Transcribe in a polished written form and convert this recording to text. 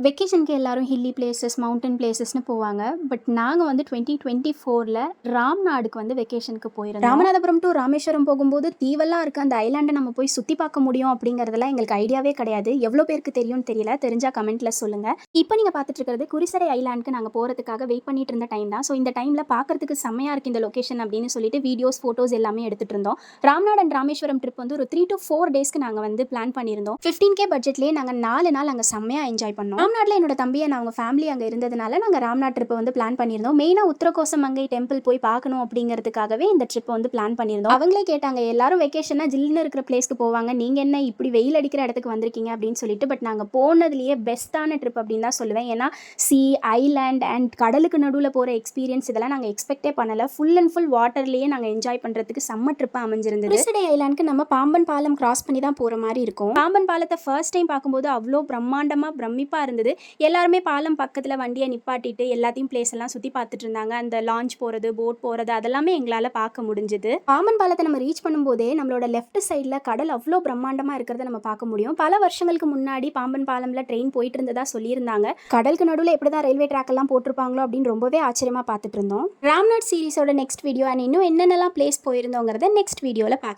வெக்கேஷனுக்கு எல்லாரும் hilly places, mountain பிளேசஸ்ன்னு போவாங்க. But நாங்க வந்து 2024ல ராம்நாடுக்கு வந்து வெக்கேஷனுக்கு போயிருந்தோம். ராமநாதபுரம் டூ ராமேஸ்வரம் போகும்போது தீவெல்லாம் இருக்கு. அந்த ஐலாண்டை நம்ம போய் சுற்றி பார்க்க முடியும் அப்படிங்கிறதெல்லாம் எங்களுக்கு ஐடியாவே கிடையாது. எவ்வளோ பேருக்கு தெரியும்னு தெரியல. தெரிஞ்சா கமெண்ட்ல சொல்லுங்க. இப்போ நீங்கள் பார்த்துட்டு இருக்கிறது குரிசரை ஐலாண்டுக்கு நாங்கள் போகிறதுக்காக வெயிட் பண்ணிட்டு இருந்த டைம் தான். ஸோ இந்த டைமில் பார்க்கறதுக்கு செம்மையாக இருக்குது இந்த லொக்கேஷன் அப்படின்னு சொல்லிட்டு வீடியோஸ், ஃபோட்டோஸ் எல்லாமே எடுத்துகிட்டு இருந்தோம். ராம்நாடு அண்ட் ராமேஸ்வரம் ட்ரிப் வந்து ஒரு 3 to 4 டேஸ்க்கு நாங்கள் வந்து பிளான் பண்ணியிருந்தோம். 15K பட்ஜெட்லேயே நாங்கள் 4 நாள் அங்கே செம்மையாக என்ஜாய் பண்ணோம். ராம்நாட்டில் என்னோட தம்பியை நான் அவங்க ஃபேமிலி அங்கே இருந்ததுனால நாங்கள் ராம்நாட் ட்ரிப்பை வந்து பிளான் பண்ணியிருந்தோம். மெயினாக உத்தரகோசமங்கை டெம்பிள் போய் பார்க்கணும் அப்படிங்கிறதுக்காகவே இந்த ட்ரிப்பை வந்து பிளான் பண்ணியிருந்தோம். அவங்களே கேட்டாங்க, எல்லாரும் வெக்கேஷனா ஜில்லுன்னு இருக்கிற பிளேஸ்க்கு போவாங்க, நீங்கள் என்ன இப்படி வெயில் அடிக்கிற இடத்துக்கு வந்திருக்கீங்க அப்படின்னு சொல்லிட்டு. பட் நாங்கள் போனதுலேயே பெஸ்ட்டான ட்ரிப் அப்படின்னு தான் சொல்லுவேன். ஏன்னா சி, ஐலாண்ட் அண்ட் கடலுக்கு நடுவில் போகிற எக்ஸ்பீரியன்ஸ் இதெல்லாம் நாங்கள் எக்ஸ்பெக்டே பண்ணலை. ஃபுல் அண்ட் ஃபுல் வாட்டர்லேயே நாங்கள் என்ஜாய் பண்ணுறதுக்கு செம்ம ட்ரிப்பாக அமைஞ்சிருந்தது. குரிசடை ஐலாண்டுக்கு நம்ம பாம்பன் பாலம் கிராஸ் பண்ணி தான் போகிற மாதிரி இருக்கும். பாம்பன் பாலத்தை ஃபர்ஸ்ட் டைம் பார்க்கும்போது அவ்வளோ பிரம்மாண்டமாக பிரமிப்பாக இருந்தது. எல்லாருமே பாலம் பக்கத்தில் வண்டியை நிப்பாட்டிட்டு எல்லாத்தையும் பிளேஸ் எல்லாம் சுற்றி பார்த்துட்டு இருந்தாங்க. அந்த லான்ச் போகிறது, போட் போகிறது, அதெல்லாமே எங்களால் பார்க்க முடிஞ்சுது. பாம்பன் பாலத்தை நம்ம ரீச் பண்ணும்போதே நம்மளோட லெஃப்ட் சைடில் கடல் அவ்வளோ பிரம்மாண்டமாக இருக்கிறத நம்ம பார்க்க முடியும். பல வருஷங்களுக்கு முன்னாடி பாம்பன் பாலம்ல ட்ரெயின் போயிட்டு இருந்ததா சொல்லியிருந்தாங்க. கடலுக்கு நடுவில் எப்படி தான் ரயில்வே ட்ராக் எல்லாம் போட்டிருப்பாங்களோ அப்படின்னு ரொம்பவே ஆச்சரியமாக பார்த்துட்டு இருந்தோம். ராம்நாட் சீரிஸோட நெக்ஸ்ட் வீடியோ அண்ட் இன்னும் என்னென்னலாம் பிளேஸ் போயிருந்தோங்கிறத நெக்ஸ்ட் வீடியோவில் பார்க்கலாம்.